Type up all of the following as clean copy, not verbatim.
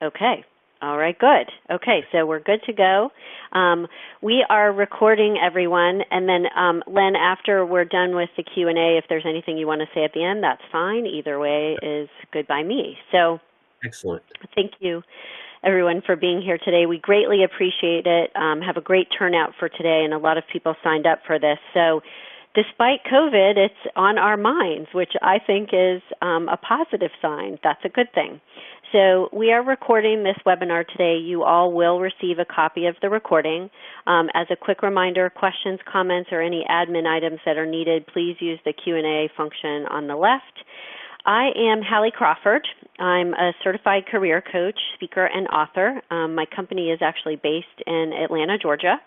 Okay. All right, good. Okay, so we're good to go. We are recording, everyone, and then, Len, after we're done with the Q&A, if there's anything you want to say at the end, that's fine. Either way is good by me. So excellent. Thank you, everyone, for being here today. We greatly appreciate it. Have a great turnout for today, and a lot of people signed up for this. So despite COVID, it's on our minds, which I think is a positive sign. That's a good thing. So we are recording this webinar today. You all will receive a copy of the recording. As a quick reminder, questions, comments, or any admin items that are needed, please use the Q&A function on the left. I am Hallie Crawford. I'm a certified career coach, speaker, and author. My company is actually based in Atlanta, Georgia.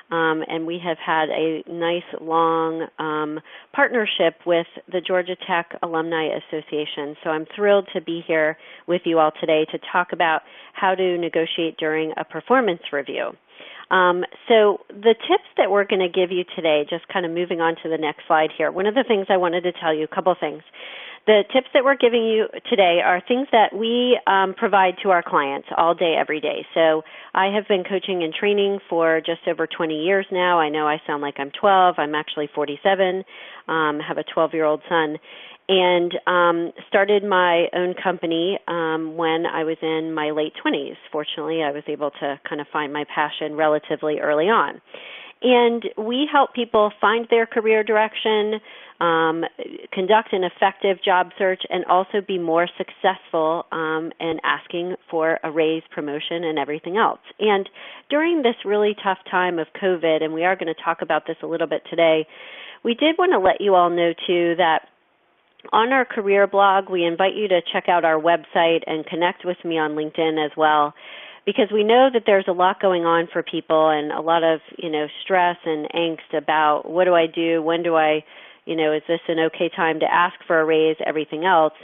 And we have had a nice long partnership with the Georgia Tech Alumni Association. So I'm thrilled to be here with you all today to talk about how to negotiate during a performance review. So the tips that we're going to give you today, just kind of moving on to the next slide here, one of the things I wanted to tell you, a couple of things. The tips that we're giving you today are things that we provide to our clients all day, every day. So I have been coaching and training for just over 20 years now. I know I sound like I'm 12. I'm actually 47, have a 12-year-old son, and started my own company when I was in my late 20s. Fortunately, I was able to kind of find my passion relatively early on. And we help people find their career direction, conduct an effective job search, and also be more successful in asking for a raise, promotion, and everything else. And during this really tough time of COVID, and we are going to talk about this a little bit today, we did want to let you all know, too, that on our career blog, we invite you to check out our website and connect with me on LinkedIn as well, because we know that there's a lot going on for people and a lot of, stress and angst about what do I do, when do I, is this an okay time to ask for a raise, everything else.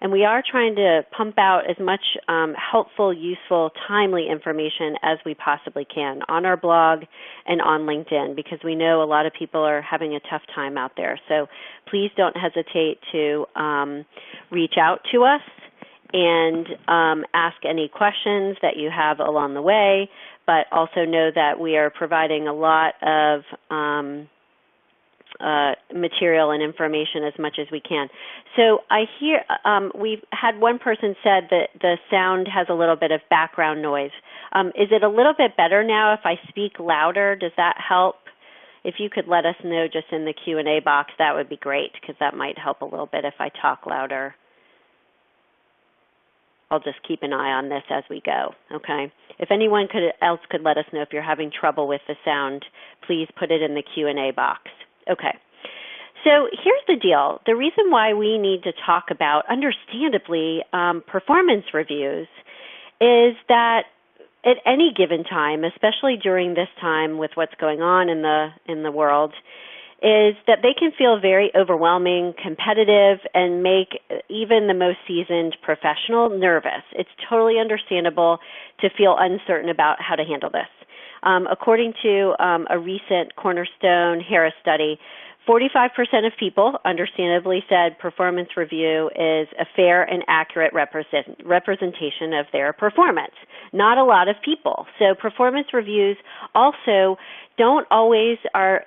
And we are trying to pump out as much helpful, useful, timely information as we possibly can on our blog and on LinkedIn, because we know a lot of people are having a tough time out there. So please don't hesitate to reach out to us and ask any questions that you have along the way, but also know that we are providing a lot of material and information as much as we can. So I hear we've had one person said that the sound has a little bit of background noise. Is it a little bit better now if I speak louder? Does that help? If you could let us know just in the Q&A box, that would be great, because that might help a little bit if I talk louder. I'll just keep an eye on this as we go, okay? If anyone else could let us know if you're having trouble with the sound, please put it in the Q&A box. Okay, so here's the deal. The reason why we need to talk about, understandably, performance reviews is that at any given time, especially during this time with what's going on in the world, is that they can feel very overwhelming, competitive, and make even the most seasoned professional nervous. It's totally understandable to feel uncertain about how to handle this. According to a recent Cornerstone Harris study, 45% of people understandably said performance review is a fair and accurate representation of their performance. Not a lot of people. So performance reviews also don't always, our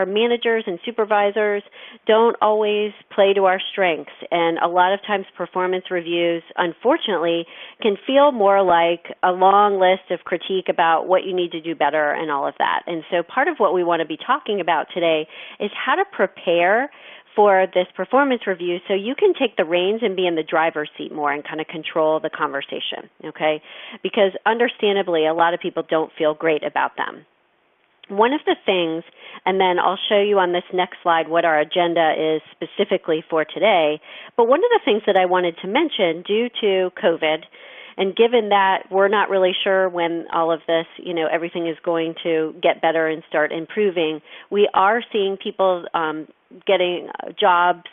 managers and supervisors don't always play to our strengths. And a lot of times performance reviews, unfortunately, can feel more like a long list of critique about what you need to do better and all of that. And so part of what we want to be talking about today is how to prepare for this performance review so you can take the reins and be in the driver's seat more and kind of control the conversation, okay? Because understandably, a lot of people don't feel great about them. One of the things, and then I'll show you on this next slide what our agenda is specifically for today, but one of the things that I wanted to mention due to COVID, and given that we're not really sure when all of this, everything is going to get better and start improving, we are seeing people getting jobs,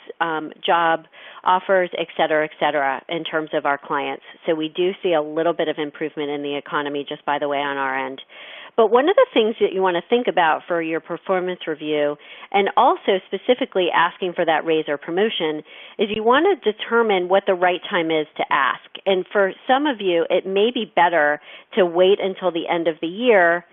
job offers, et cetera, in terms of our clients. So we do see a little bit of improvement in the economy just by the way on our end. But one of the things that you want to think about for your performance review, and also specifically asking for that raise or promotion, is you want to determine what the right time is to ask. And for some of you, it may be better to wait until the end of the year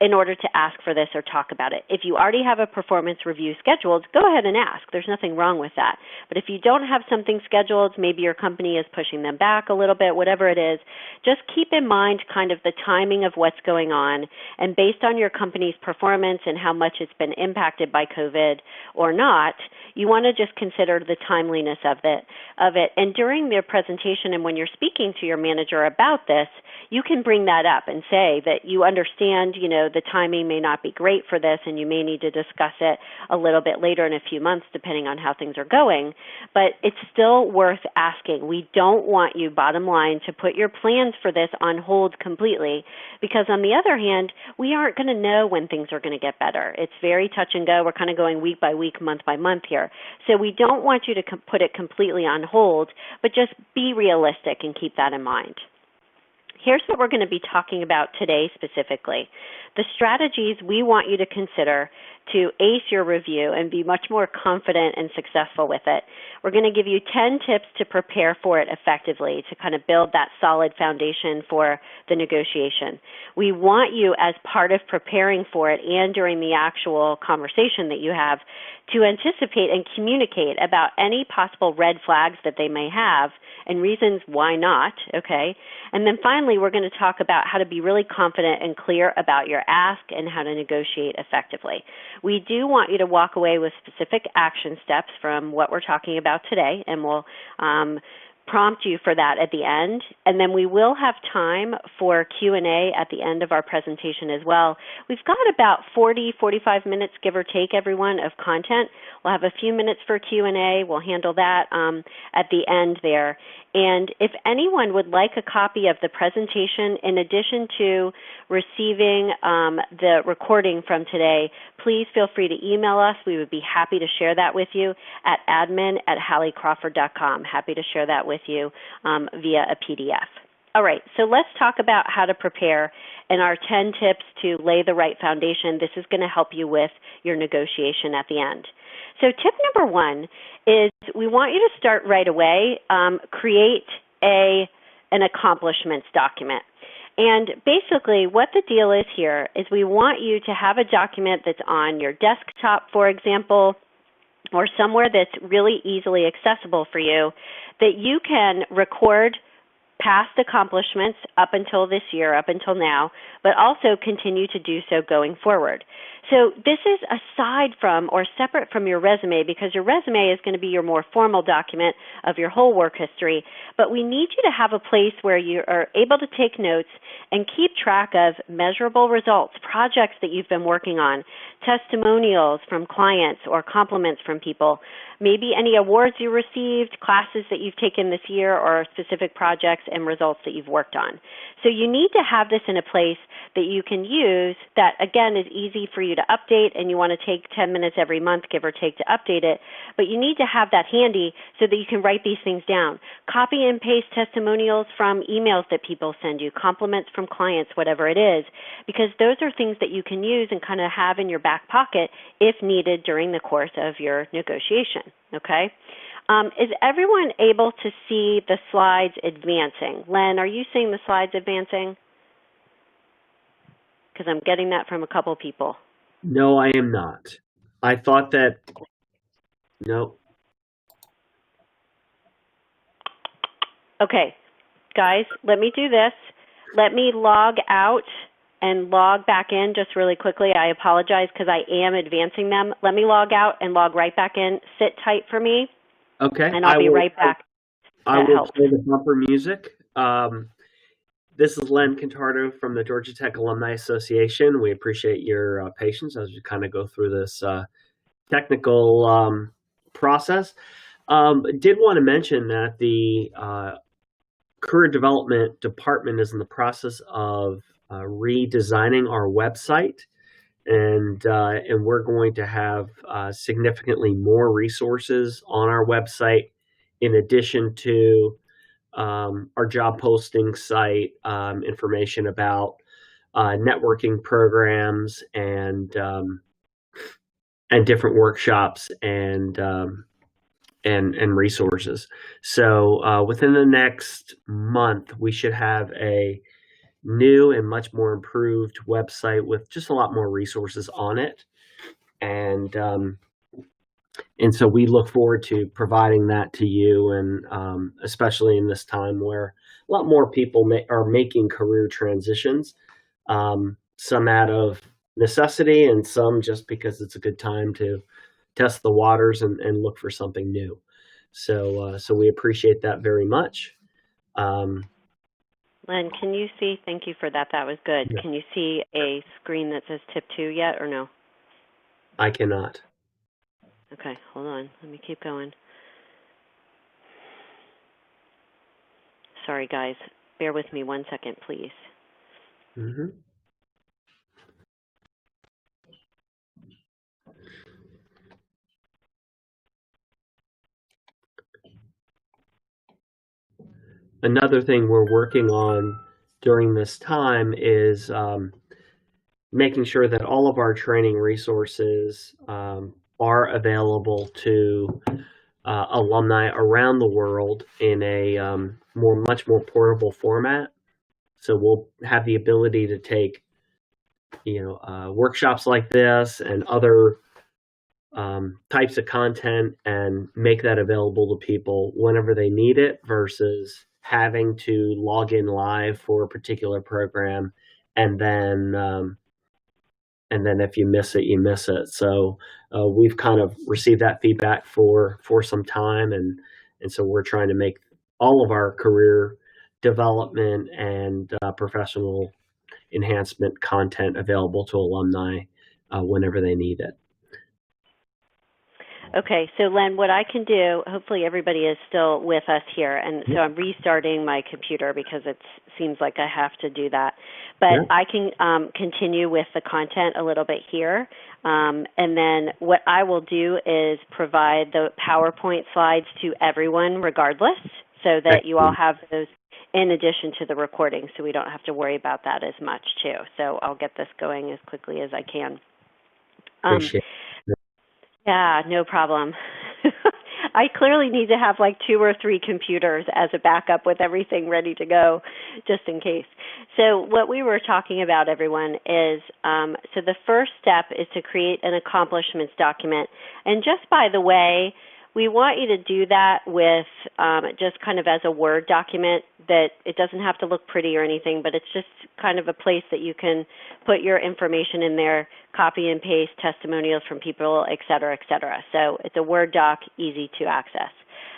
in order to ask for this or talk about it. If you already have a performance review scheduled, go ahead and ask. There's nothing wrong with that. But if you don't have something scheduled, maybe your company is pushing them back a little bit, whatever it is, just keep in mind kind of the timing of what's going on. And based on your company's performance and how much it's been impacted by COVID or not, you want to just consider the timeliness of it. And during their presentation and when you're speaking to your manager about this, you can bring that up and say that you understand, the timing may not be great for this and you may need to discuss it a little bit later in a few months depending on how things are going. But it's still worth asking. We don't want you, bottom line, to put your plans for this on hold completely, because on the other hand, we aren't going to know when things are going to get better. It's very touch and go. We're kind of going week by week, month by month here. So we don't want you to put it completely on hold, but just be realistic and keep that in mind. Here's what we're going to be talking about today specifically. The strategies we want you to consider to ace your review and be much more confident and successful with it. We're going to give you 10 tips to prepare for it effectively, to kind of build that solid foundation for the negotiation. We want you, as part of preparing for it and during the actual conversation that you have, to anticipate and communicate about any possible red flags that they may have and reasons why not, okay? And then finally, we're going to talk about how to be really confident and clear about your ask and how to negotiate effectively. We do want you to walk away with specific action steps from what we're talking about today, and we'll prompt you for that at the end. And then we will have time for Q&A at the end of our presentation as well. We've got about 45 minutes, give or take, everyone, of content. We'll have a few minutes for Q&A. We'll handle that at the end there. And if anyone would like a copy of the presentation, in addition to receiving the recording from today, please feel free to email us. We would be happy to share that with you at admin@halliecrawford.com. Happy to share that with you via a PDF. All right, so let's talk about how to prepare and our 10 tips to lay the right foundation. This is going to help you with your negotiation at the end. So tip number one is we want you to start right away, create an accomplishments document. And basically what the deal is here is we want you to have a document that's on your desktop, for example, or somewhere that's really easily accessible for you, that you can record past accomplishments up until this year, up until now, but also continue to do so going forward. So this is aside from or separate from your resume, because your resume is going to be your more formal document of your whole work history, but we need you to have a place where you are able to take notes and keep track of measurable results, projects that you've been working on, testimonials from clients or compliments from people, maybe any awards you received, classes that you've taken this year, or specific projects and results that you've worked on. So you need to have this in a place that you can use that, again, is easy for you to update, and you want to take 10 minutes every month, give or take, to update it. But you need to have that handy so that you can write these things down. Copy and paste testimonials from emails that people send you, compliments from clients, whatever it is, because those are things that you can use and kind of have in your back pocket if needed during the course of your negotiation, okay? Is everyone able to see the slides advancing? Len, are you seeing the slides advancing? Because I'm getting that from a couple people. No, I am not. I thought that, no. Okay, guys, let me do this. Let me log out and log back in just really quickly. I apologize because I am advancing them. Let me log out and log right back in. Sit tight for me. Okay. And I'll be right back. I will play the bumper music. This is Len Cantardo from the Georgia Tech Alumni Association. We appreciate your patience as we kind of go through this technical process. Did want to mention that the Career Development Department is in the process of redesigning our website, and we're going to have significantly more resources on our website in addition to our job posting site, information about networking programs and different workshops and resources. So within the next month, we should have a new and much more improved website with just a lot more resources on it. And so we look forward to providing that to you, and especially in this time where a lot more people are making career transitions, some out of necessity and some just because it's a good time to test the waters and look for something new. So we appreciate that very much. Len, can you see? Thank you for that. That was good. Yeah. Can you see a screen that says tip 2 yet, or no? I cannot. Okay, hold on. Let me keep going. Sorry, guys. Bear with me 1 second, please. Mm-hmm. Another thing we're working on during this time is making sure that all of our training resources are available to alumni around the world in a much more portable format. So we'll have the ability to take, workshops like this and other types of content and make that available to people whenever they need it versus having to log in live for a particular program and then if you miss it, you miss it. So we've kind of received that feedback for some time, and so we're trying to make all of our career development and professional enhancement content available to alumni whenever they need it. Okay, so Len, what I can do, hopefully everybody is still with us here, and so I'm restarting my computer because it seems like I have to do that. But I can continue with the content a little bit here, and then what I will do is provide the PowerPoint slides to everyone regardless, so that you all have those in addition to the recording, so we don't have to worry about that as much too. So I'll get this going as quickly as I can. Appreciate it. Yeah, no problem. I clearly need to have like 2 or 3 computers as a backup with everything ready to go, just in case. So what we were talking about, everyone, is so the first step is to create an accomplishments document. And just by the way, we want you to do that with just kind of as a Word document, that it doesn't have to look pretty or anything, but it's just kind of a place that you can put your information in there, copy and paste testimonials from people, et cetera, et cetera. So it's a Word doc, easy to access.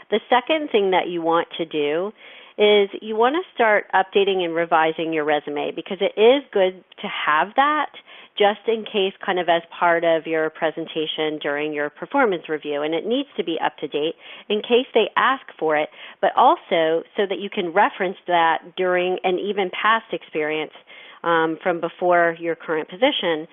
The second thing that you want to do is you want to start updating and revising your resume, because it is good to have that just in case, kind of as part of your presentation during your performance review. And it needs to be up to date in case they ask for it, but also so that you can reference that during and even past experience from before your current position,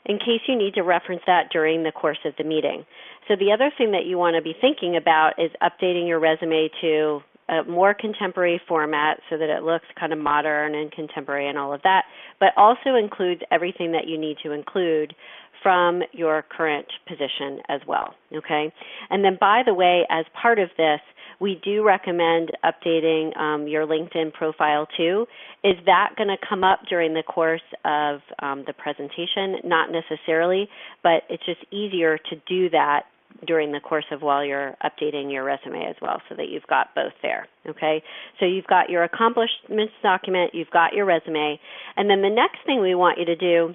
in case you need to reference that during the course of the meeting. So the other thing that you want to be thinking about is updating your resume to a more contemporary format so that it looks kind of modern and contemporary and all of that, but also includes everything that you need to include from your current position as well, okay? And then, by the way, as part of this, we do recommend updating your LinkedIn profile too. Is that going to come up during the course of the presentation? Not necessarily, but it's just easier to do that during the course of while you're updating your resume as well, so that you've got both there, okay? So you've got your accomplishments document, you've got your resume, and then the next thing we want you to do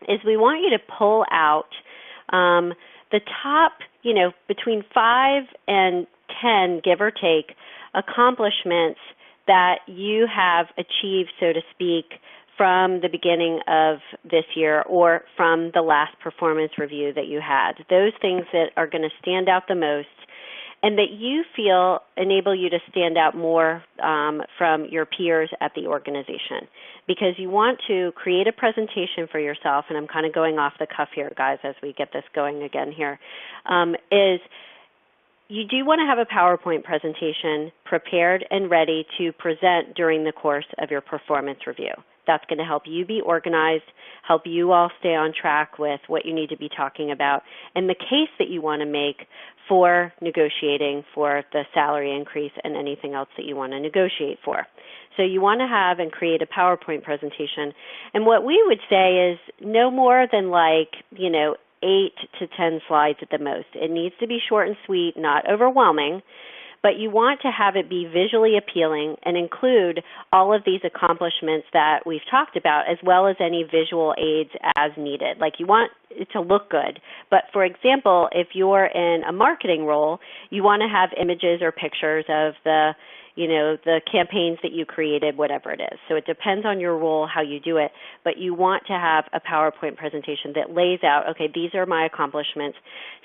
is we want you to pull out the top, between 5 and 10, give or take, accomplishments that you have achieved, so to speak, from the beginning of this year or from the last performance review that you had. Those things that are going to stand out the most and that you feel enable you to stand out more from your peers at the organization. Because you want to create a presentation for yourself, and I'm kind of going off the cuff here, guys, as we get this going again here, is you do want to have a PowerPoint presentation prepared and ready to present during the course of your performance review. That's going to help you be organized, help you all stay on track with what you need to be talking about, and the case that you want to make for negotiating for the salary increase and anything else that you want to negotiate for. So you want to have and create a PowerPoint presentation. And what we would say is no more than 8 to 10 slides at the most. It needs to be short and sweet, not overwhelming, but you want to have it be visually appealing and include all of these accomplishments that we've talked about, as well as any visual aids as needed. Like, you want it to look good. But for example, if you're in a marketing role, you want to have images or pictures of the campaigns that you created, whatever it is. So it depends on your role, how you do it, but you want to have a PowerPoint presentation that lays out, okay, these are my accomplishments,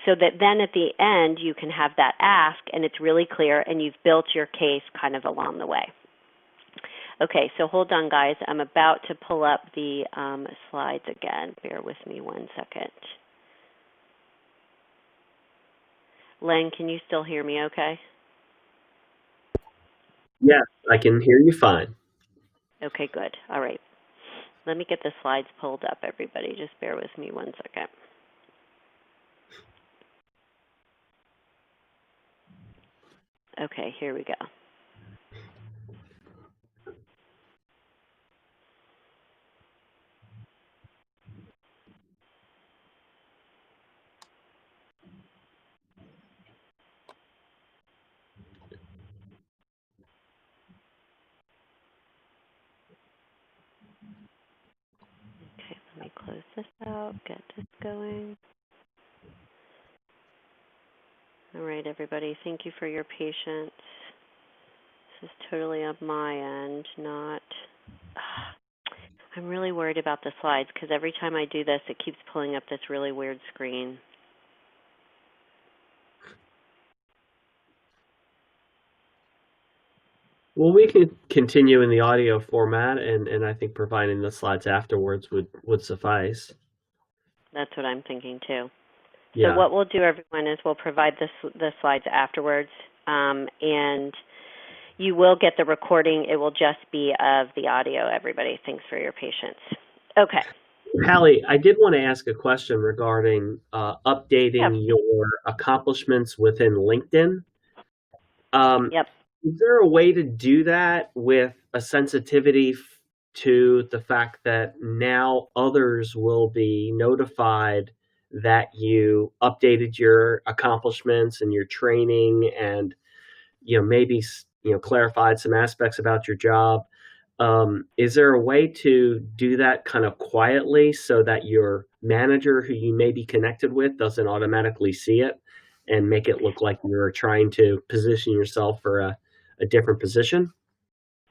so that then at the end you can have that ask and it's really clear and you've built your case kind of along the way. Okay, so hold on, guys. I'm about to pull up the slides again. Bear with me one second. Len, can you still hear me okay? Yes, I can hear you fine. Okay, good. All right. Let me get the slides pulled up, everybody. Just bear with me one second. Okay, here we go. Okay, let me close this out, get this going. All right, everybody, thank you for your patience. This is totally on my end, not... I'm really worried about the slides because every time I do this, it keeps pulling up this really weird screen. Well, we can continue in the audio format, and I think providing the slides afterwards would suffice. That's what I'm thinking, too. Yeah. So what we'll do, everyone, is we'll provide the slides afterwards, and you will get the recording. It will just be of the audio, everybody. Thanks for your patience. Okay. Hallie, I did want to ask a question regarding updating Yep. your accomplishments within LinkedIn. Yep. Is there a way to do that with a sensitivity to the fact that now others will be notified that you updated your accomplishments and your training and maybe clarified some aspects about your job? Is there a way to do that kind of quietly so that your manager who you may be connected with doesn't automatically see it and make it look like you're trying to position yourself for a different position?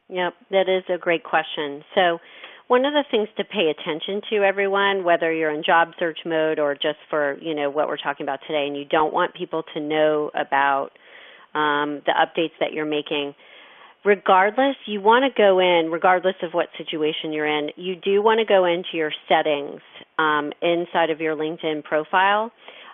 Yep, that is a great question. So one of the things to pay attention to, everyone, whether you're in job search mode or just for, what we're talking about today, and you don't want people to know about the updates that you're making, regardless, you want to go in, regardless of what situation you're in, you do want to go into your settings inside of your LinkedIn profile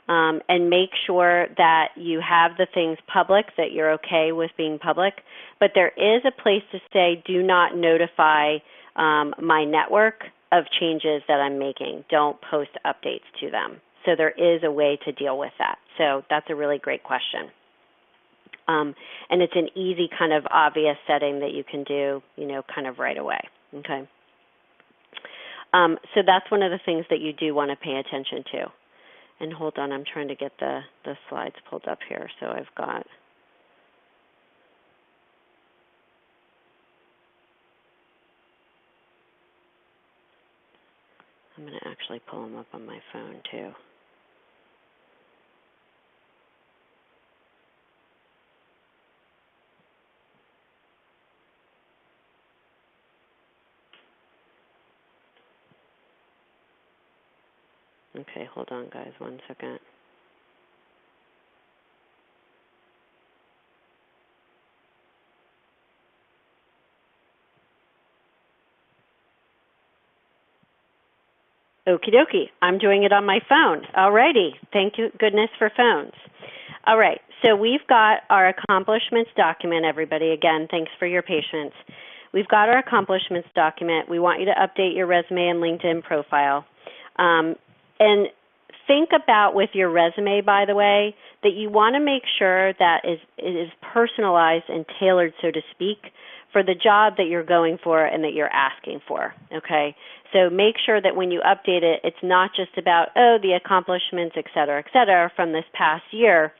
and make sure that you have the things public, that you're okay with being public. But there is a place to say, do not notify my network of changes that I'm making. Don't post updates to them. So there is a way to deal with that. So that's a really great question. And it's an easy kind of obvious setting that you can do, kind of right away. Okay. So that's one of the things that you do want to pay attention to. And hold on, I'm trying to get the slides pulled up here. So I'm going to actually pull them up on my phone too. Okay, hold on, guys, one second. Okie dokie. I'm doing it on my phone. All righty. Thank you, goodness for phones. All right. So we've got our accomplishments document, everybody. Again, thanks for your patience. We've got our accomplishments document. We want you to update your resume and LinkedIn profile. And think about with your resume, by the way, that you want to make sure that it is personalized and tailored, so to speak, for the job that you're going for and that you're asking for, okay? So make sure that when you update it, it's not just about, oh, the accomplishments, et cetera, from this past year.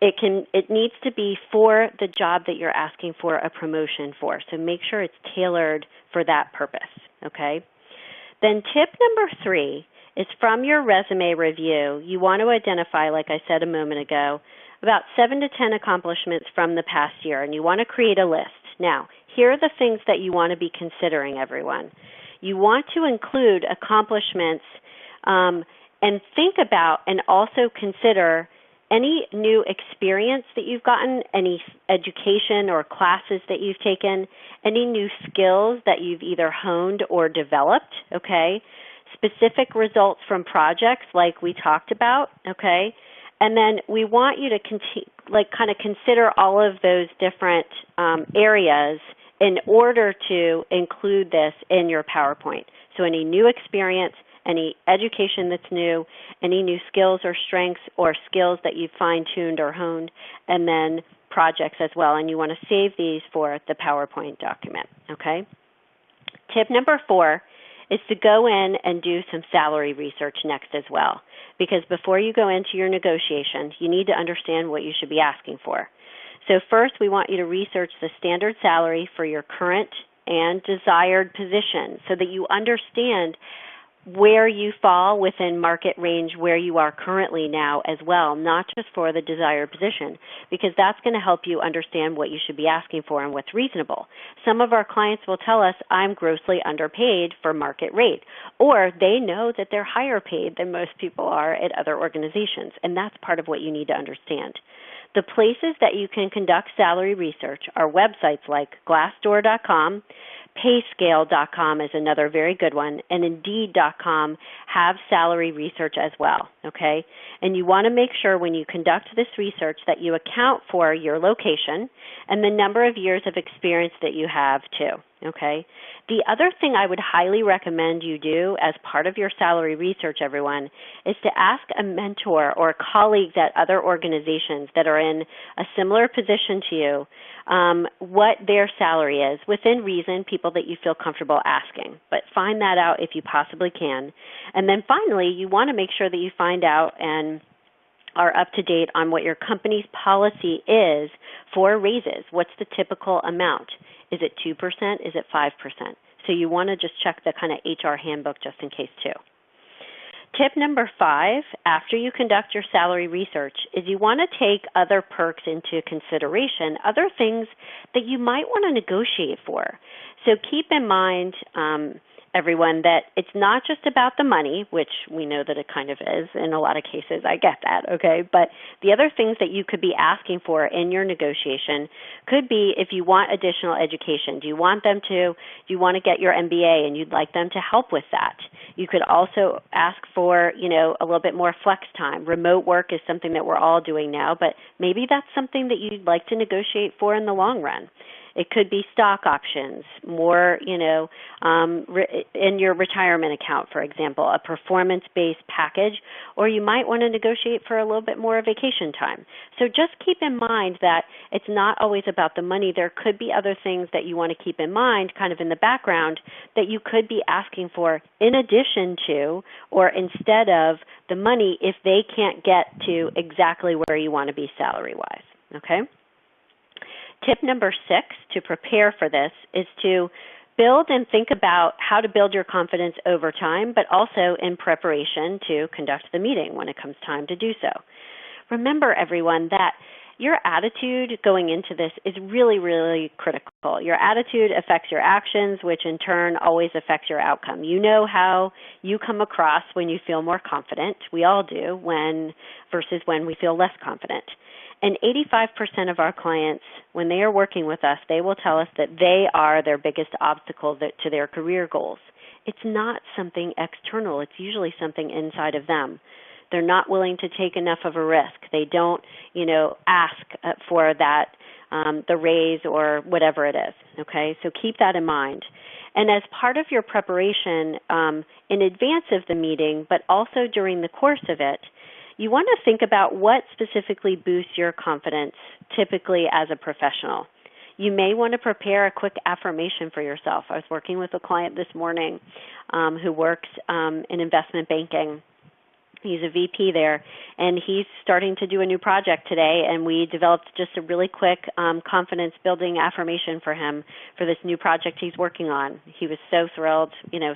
It needs to be for the job that you're asking for a promotion for. So make sure it's tailored for that purpose, okay? Then tip number 3 is from your resume review, you want to identify, like I said a moment ago, about 7 to 10 accomplishments from the past year, and you want to create a list. Now, here are the things that you want to be considering, everyone. You want to include accomplishments and think about and also consider any new experience that you've gotten, any education or classes that you've taken, any new skills that you've either honed or developed, okay? Specific results from projects like we talked about, okay? And then we want you to kind of consider all of those different areas in order to include this in your PowerPoint. So any new experience, any education that's new, any new skills or strengths or skills that you've fine-tuned or honed, and then projects as well. And you want to save these for the PowerPoint document, okay? Tip number 4 is to go in and do some salary research next as well. Because before you go into your negotiation, you need to understand what you should be asking for. So first, we want you to research the standard salary for your current and desired position so that you understand where you fall within market range where you are currently now as well, not just for the desired position, because that's going to help you understand what you should be asking for and what's reasonable. Some of our clients will tell us, I'm grossly underpaid for market rate, or they know that they're higher paid than most people are at other organizations, and that's part of what you need to understand. The places that you can conduct salary research are websites like Glassdoor.com, Payscale.com is another very good one, and Indeed.com have salary research as well, okay? And you want to make sure when you conduct this research that you account for your location and the number of years of experience that you have too, okay? The other thing I would highly recommend you do as part of your salary research, everyone, is to ask a mentor or colleagues at other organizations that are in a similar position to you what their salary is, within reason, people that you feel comfortable asking. But find that out if you possibly can. And then finally, you want to make sure that you find out and are up to date on what your company's policy is for raises. What's the typical amount? Is it 2%? Is it 5%? So you want to just check the kind of HR handbook just in case too. Tip number 5, after you conduct your salary research, is you want to take other perks into consideration, other things that you might want to negotiate for. So keep in mind, everyone, that it's not just about the money, which we know that it kind of is in a lot of cases. I get that, okay? But the other things that you could be asking for in your negotiation could be if you want additional education. Do you want to get your MBA and you'd like them to help with that? You could also ask for, a little bit more flex time. Remote work is something that we're all doing now, but maybe that's something that you'd like to negotiate for in the long run. It could be stock options, more, in your retirement account, for example, a performance-based package, or you might want to negotiate for a little bit more vacation time. So just keep in mind that it's not always about the money. There could be other things that you want to keep in mind kind of in the background that you could be asking for in addition to or instead of the money if they can't get to exactly where you want to be salary-wise, okay? Tip number 6 to prepare for this is to build and think about how to build your confidence over time, but also in preparation to conduct the meeting when it comes time to do so. Remember, everyone, that your attitude going into this is really, really critical. Your attitude affects your actions, which in turn always affects your outcome. You know how you come across when you feel more confident. We all do, versus when we feel less confident. And 85% of our clients, when they are working with us, they will tell us that they are their biggest obstacle to their career goals. It's not something external. It's usually something inside of them. They're not willing to take enough of a risk. They don't, ask for that, the raise or whatever it is, okay? So keep that in mind. And as part of your preparation in advance of the meeting, but also during the course of it, you want to think about what specifically boosts your confidence, typically as a professional. You may want to prepare a quick affirmation for yourself. I was working with a client this morning who works in investment banking. He's a VP there, and he's starting to do a new project today, and we developed just a really quick confidence-building affirmation for him for this new project he's working on. He was so thrilled,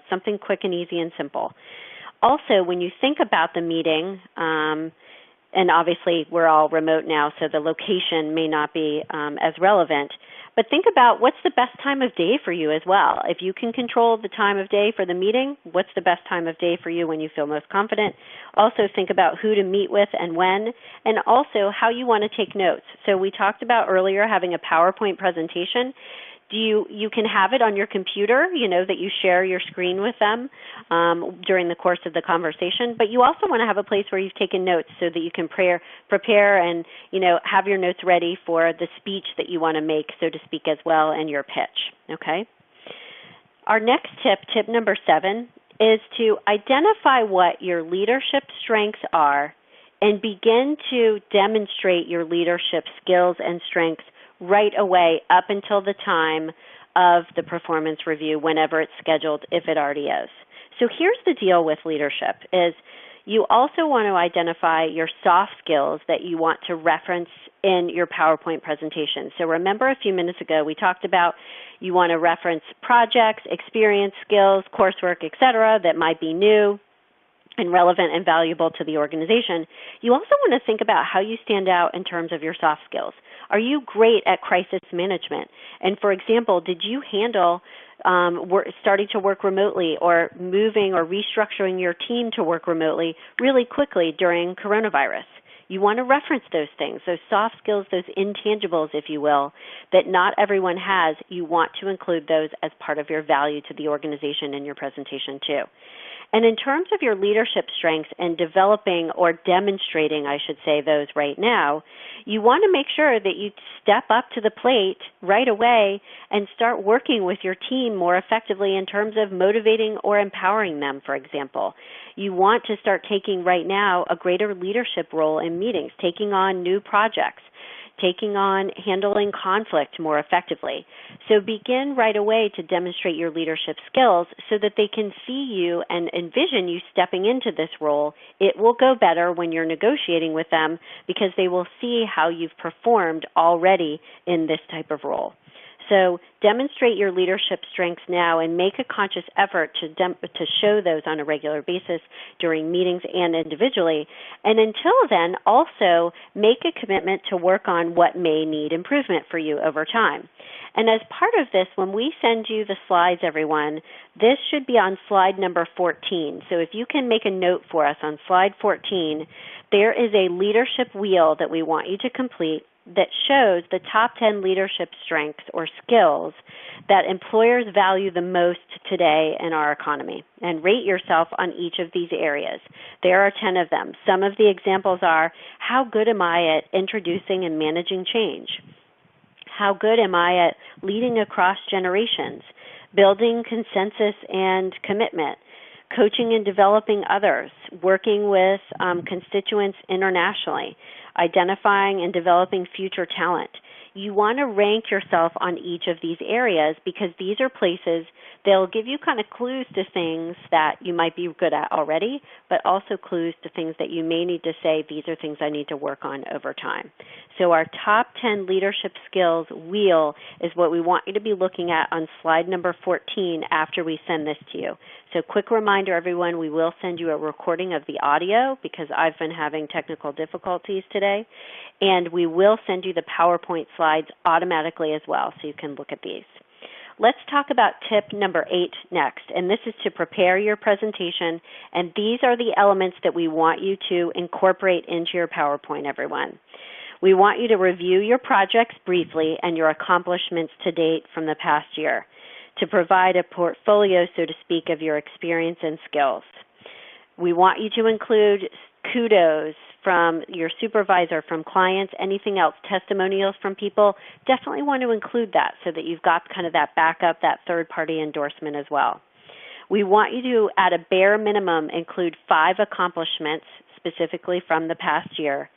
something quick and easy and simple. Also, when you think about the meeting, and obviously we're all remote now, so the location may not be as relevant, but think about what's the best time of day for you as well. If you can control the time of day for the meeting, what's the best time of day for you when you feel most confident? Also think about who to meet with and when, and also how you want to take notes. So we talked about earlier having a PowerPoint presentation. You can have it on your computer, that you share your screen with them during the course of the conversation, but you also want to have a place where you've taken notes so that you can prepare and, have your notes ready for the speech that you want to make, so to speak, as well, and your pitch, okay? Our next tip number 7, is to identify what your leadership strengths are and begin to demonstrate your leadership skills and strengths right away up until the time of the performance review, whenever it's scheduled, if it already is. So here's the deal with leadership is you also want to identify your soft skills that you want to reference in your PowerPoint presentation. So remember a few minutes ago we talked about you want to reference projects, experience, skills, coursework, etc. that might be new and relevant and valuable to the organization. You also want to think about how you stand out in terms of your soft skills. Are you great at crisis management? And for example, did you handle starting to work remotely or moving or restructuring your team to work remotely really quickly during coronavirus? You want to reference those things, those soft skills, those intangibles, if you will, that not everyone has. You want to include those as part of your value to the organization in your presentation too. And in terms of your leadership strengths and developing or demonstrating, I should say, those right now, you want to make sure that you step up to the plate right away and start working with your team more effectively in terms of motivating or empowering them, for example. You want to start taking right now a greater leadership role in meetings, taking on new projects, taking on handling conflict more effectively. So begin right away to demonstrate your leadership skills so that they can see you and envision you stepping into this role. It will go better when you're negotiating with them because they will see how you've performed already in this type of role. So demonstrate your leadership strengths now and make a conscious effort to show those on a regular basis during meetings and individually. And until then, also make a commitment to work on what may need improvement for you over time. And as part of this, when we send you the slides, everyone, this should be on slide number 14. So if you can make a note for us on slide 14, there is a leadership wheel that we want you to complete that shows the top 10 leadership strengths or skills that employers value the most today in our economy, and rate yourself on each of these areas. There are 10 of them. Some of the examples are, how good am I at introducing and managing change? How good am I at leading across generations, building consensus and commitment, coaching and developing others, working with constituents internationally, identifying and developing future talent. You want to rank yourself on each of these areas because these are places they'll give you kind of clues to things that you might be good at already, but also clues to things that you may need to say, these are things I need to work on over time. So our top 10 leadership skills wheel is what we want you to be looking at on slide number 14 after we send this to you. So quick reminder, everyone, we will send you a recording of the audio because I've been having technical difficulties today, and we will send you the PowerPoint slides automatically as well so you can look at these. Let's talk about tip number 8 next, and this is to prepare your presentation, and these are the elements that we want you to incorporate into your PowerPoint, everyone. We want you to review your projects briefly and your accomplishments to date from the past year to provide a portfolio, so to speak, of your experience and skills. We want you to include kudos from your supervisor, from clients, anything else, testimonials from people, definitely want to include that so that you've got kind of that backup, that third-party endorsement as well. We want you to, at a bare minimum, include 5 accomplishments specifically from the past year.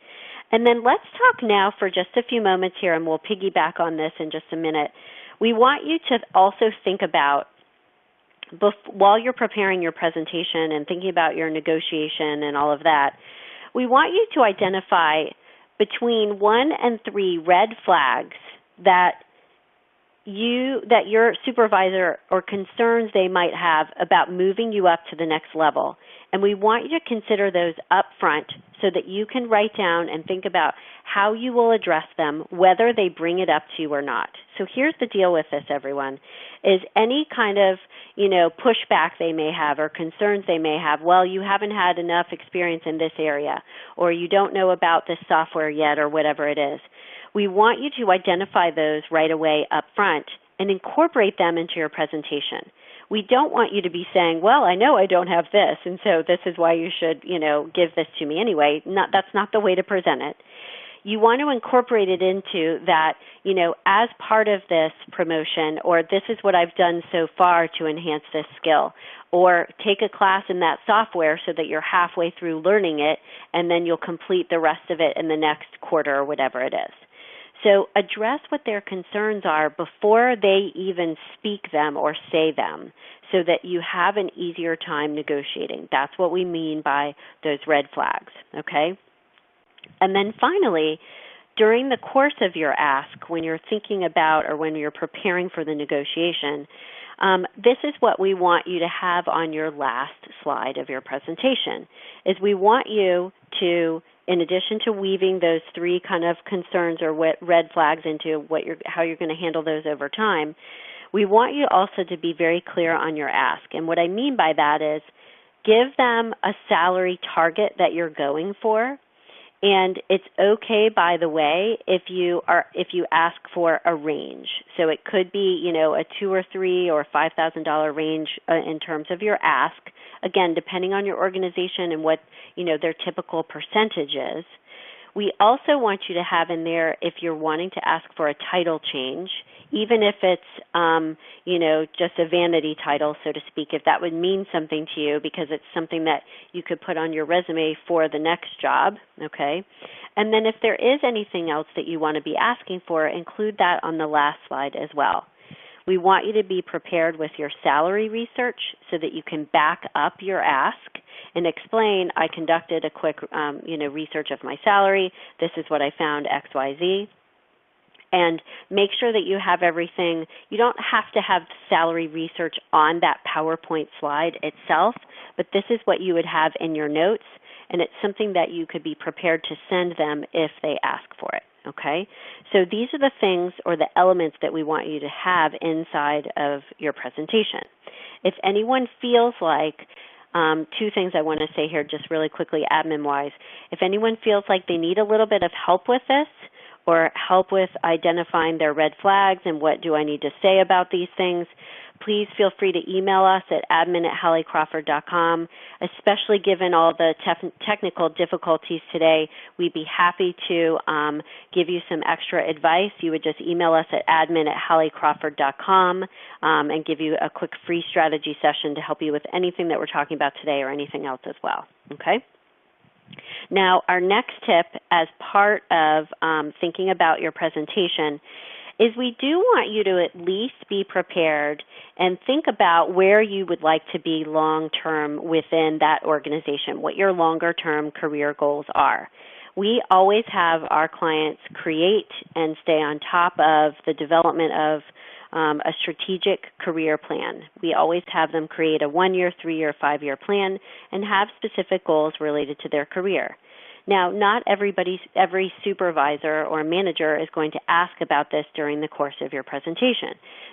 And then let's talk now for just a few moments here, and we'll piggyback on this in just a minute. We want you to also think about, while you're preparing your presentation and thinking about your negotiation and all of that, we want you to identify between 1 and 3 red flags that your supervisor or concerns they might have about moving you up to the next level. And we want you to consider those up front so that you can write down and think about how you will address them, whether they bring it up to you or not. So here's the deal with this, everyone, is any kind of, pushback they may have or concerns they may have, well, you haven't had enough experience in this area, or you don't know about this software yet, or whatever it is. We want you to identify those right away up front and incorporate them into your presentation. We don't want you to be saying, well, I know I don't have this, and so this is why you should, give this to me anyway. That's not the way to present it. You want to incorporate it into that, as part of this promotion, or this is what I've done so far to enhance this skill, or take a class in that software so that you're halfway through learning it, and then you'll complete the rest of it in the next quarter or whatever it is. So address what their concerns are before they even speak them or say them so that you have an easier time negotiating. That's what we mean by those red flags, okay? And then finally, during the course of your ask, when you're thinking about or when you're preparing for the negotiation, this is what we want you to have on your last slide of your presentation, is we want you to, in addition to weaving those 3 kind of concerns or red flags into how you're going to handle those over time, we want you also to be very clear on your ask. And what I mean by that is give them a salary target that you're going for. And it's okay, by the way, if you ask for a range. So it could be, a $2,000 or $3,000 or $5,000 range in terms of your ask. Again, depending on your organization and what their typical percentage is. We also want you to have in there, if you're wanting to ask for a title change, even if it's just a vanity title, so to speak, if that would mean something to you because it's something that you could put on your resume for the next job, okay? And then if there is anything else that you want to be asking for, include that on the last slide as well. We want you to be prepared with your salary research so that you can back up your ask and explain, I conducted a quick research of my salary. This is what I found, X, Y, Z. And make sure that you have everything. You don't have to have salary research on that PowerPoint slide itself, but this is what you would have in your notes, and it's something that you could be prepared to send them if they ask for it, okay? So these are the things or the elements that we want you to have inside of your presentation. If anyone feels like, 2 things I want to say here just really quickly admin-wise. If anyone feels like they need a little bit of help with this, or help with identifying their red flags and what do I need to say about these things, please feel free to email us at admin@halliecrawford.com. Especially given all the technical difficulties today, we'd be happy to give you some extra advice. You would just email us at admin@halliecrawford.com and give you a quick free strategy session to help you with anything that we're talking about today or anything else as well, okay? Now, our next tip as part of thinking about your presentation is we do want you to at least be prepared and think about where you would like to be long-term within that organization, what your longer-term career goals are. We always have our clients create and stay on top of the development of a strategic career plan. We always have them create a 1-year, 3-year, 5-year plan and have specific goals related to their career. Now, not every supervisor or manager is going to ask about this during the course of your presentation.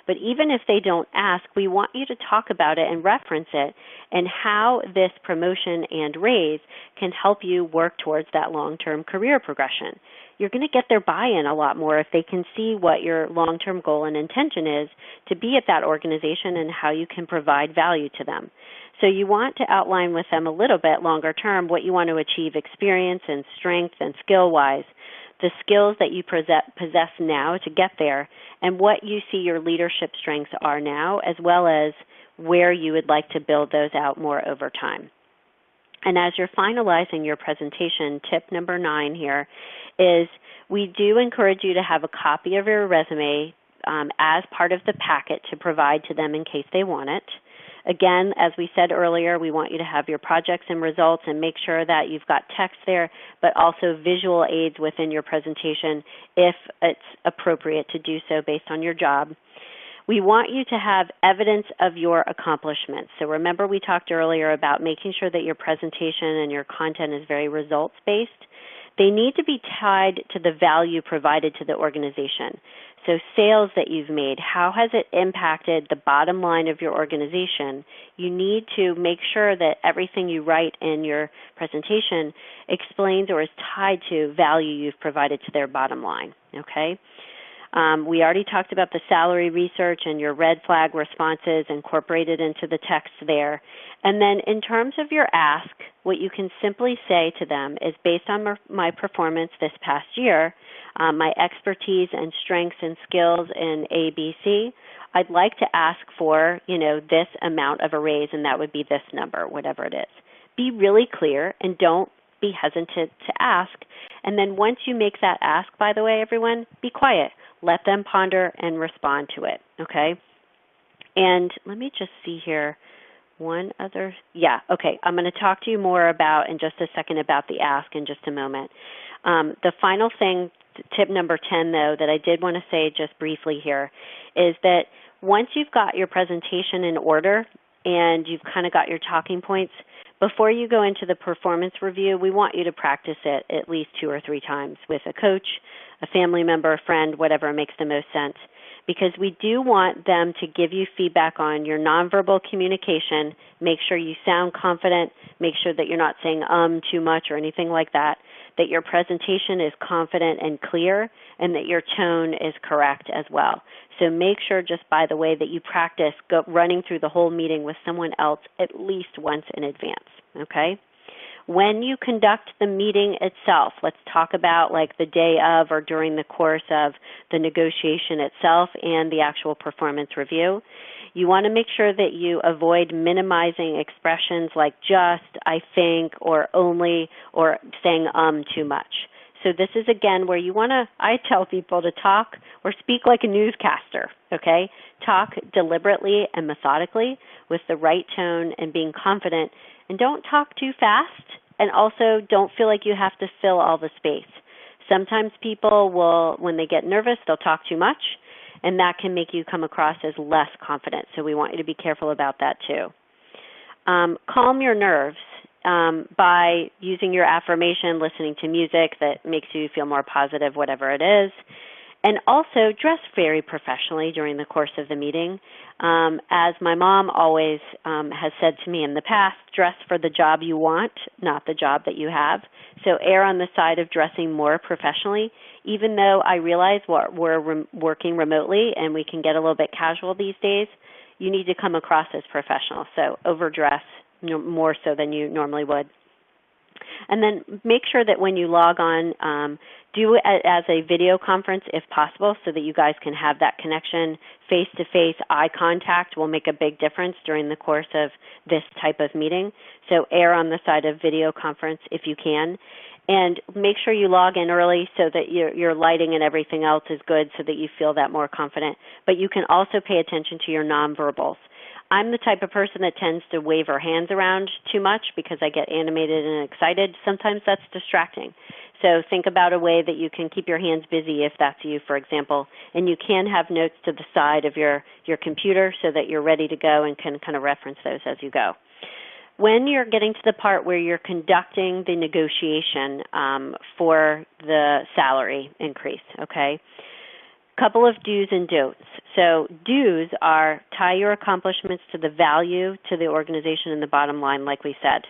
But even if they don't ask, we want you to talk about it and reference it and how this promotion and raise can help you work towards that long-term career progression. You're going to get their buy-in a lot more if they can see what your long-term goal and intention is to be at that organization and how you can provide value to them. So you want to outline with them a little bit longer term what you want to achieve experience and strength and skill-wise, the skills that you possess now to get there, and what you see your leadership strengths are now, as well as where you would like to build those out more over time. And as you're finalizing your presentation, tip number 9 here is we do encourage you to have a copy of your resume as part of the packet to provide to them in case they want it. Again, as we said earlier, we want you to have your projects and results and make sure that you've got text there, but also visual aids within your presentation if it's appropriate to do so based on your job. We want you to have evidence of your accomplishments. So remember we talked earlier about making sure that your presentation and your content is very results-based. They need to be tied to the value provided to the organization. So sales that you've made, how has it impacted the bottom line of your organization? You need to make sure that everything you write in your presentation explains or is tied to value you've provided to their bottom line, okay? We already talked about the salary research and your red flag responses incorporated into the text there. And then in terms of your ask, what you can simply say to them is, based on my performance this past year, my expertise and strengths and skills in ABC, I'd like to ask for, this amount of a raise, and that would be this number, whatever it is. Be really clear and don't be hesitant to ask. And then once you make that ask, by the way, everyone, be quiet. Let them ponder and respond to it, okay? And let me just see here. I'm going to talk to you more about in just a second about the ask in just a moment. The final thing, tip number 10, though, that I did want to say just briefly here is that once you've got your presentation in order and you've kind of got your talking points, before you go into the performance review, we want you to practice it at least 2 or 3 times with a coach, a family member, a friend, whatever makes the most sense, because we do want them to give you feedback on your nonverbal communication. Make sure you sound confident. Make sure that you're not saying too much or anything like that your presentation is confident and clear, and that your tone is correct as well. So make sure, just by the way, that you practice running through the whole meeting with someone else at least once in advance, okay? When you conduct the meeting itself, let's talk about like the day of or during the course of the negotiation itself and the actual performance review. You want to make sure that you avoid minimizing expressions like just, I think, or only, or saying too much. So this is, again, where I tell people to talk or speak like a newscaster, okay? Talk deliberately and methodically with the right tone and being confident, and don't talk too fast, and also don't feel like you have to fill all the space. Sometimes people will, when they get nervous, they'll talk too much, and that can make you come across as less confident. So we want you to be careful about that too. Calm your nerves by using your affirmation, listening to music that makes you feel more positive, whatever it is. And also dress very professionally during the course of the meeting. As my mom always has said to me in the past, dress for the job you want, not the job that you have. So err on the side of dressing more professionally, even though I realize we're working remotely and we can get a little bit casual these days. You need to come across as professional, so overdress more so than you normally would. And then make sure that when you log on, do it as a video conference if possible, so that you guys can have that connection. Face-to-face eye contact will make a big difference during the course of this type of meeting. So err on the side of video conference if you can. And make sure you log in early so that your lighting and everything else is good, so that you feel that more confident. But you can also pay attention to your nonverbals. I'm the type of person that tends to wave her hands around too much because I get animated and excited. Sometimes that's distracting. So think about a way that you can keep your hands busy if that's you, for example. And you can have notes to the side of your computer so that you're ready to go and can kind of reference those as you go. When you're getting to the part where you're conducting the negotiation for the salary increase, okay, couple of do's and don'ts. So do's are tie your accomplishments to the value to the organization and the bottom line, like we said.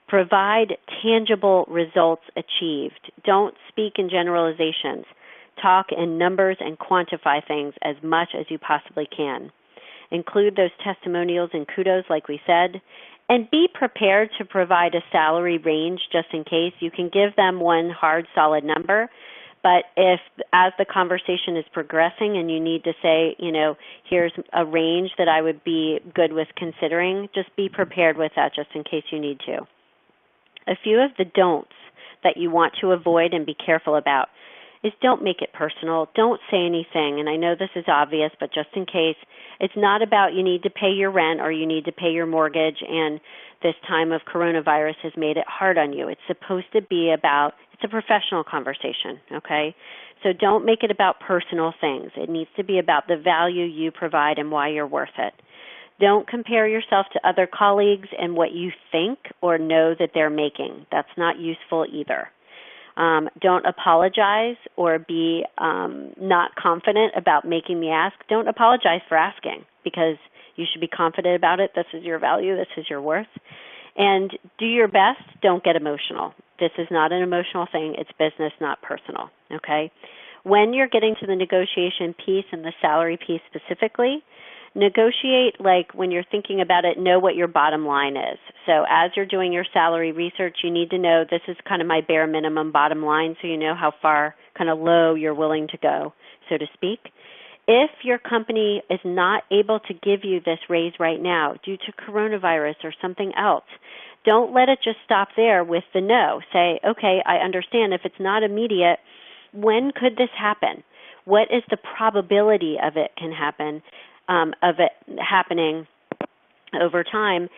Provide tangible results achieved. Don't speak in generalizations. Talk in numbers and quantify things as much as you possibly can. Include those testimonials and kudos like we said. And be prepared to provide a salary range just in case. You can give them one hard, solid number, but if as the conversation is progressing and you need to say, here's a range that I would be good with considering, just be prepared with that just in case you need to. A few of the don'ts that you want to avoid and be careful about is don't make it personal. Don't say anything. And I know this is obvious, but just in case, it's not about you need to pay your rent or you need to pay your mortgage and this time of coronavirus has made it hard on you. It's supposed to be about, it's a professional conversation, okay? So don't make it about personal things. It needs to be about the value you provide and why you're worth it. Don't compare yourself to other colleagues and what you think or know that they're making. That's not useful either. Don't apologize or be not confident about making the ask. Don't apologize for asking because you should be confident about it. This is your value. This is your worth. And do your best. Don't get emotional. This is not an emotional thing. It's business, not personal, okay? When you're getting to the negotiation piece and the salary piece specifically, negotiate like when you're thinking about it, know what your bottom line is. So as you're doing your salary research, you need to know this is kind of my bare minimum bottom line so you know how far kind of low you're willing to go, so to speak. If your company is not able to give you this raise right now due to coronavirus or something else, don't let it just stop there with the no. Say, okay, I understand if it's not immediate, when could this happen? What is the probability of it can happen? Of it happening over time,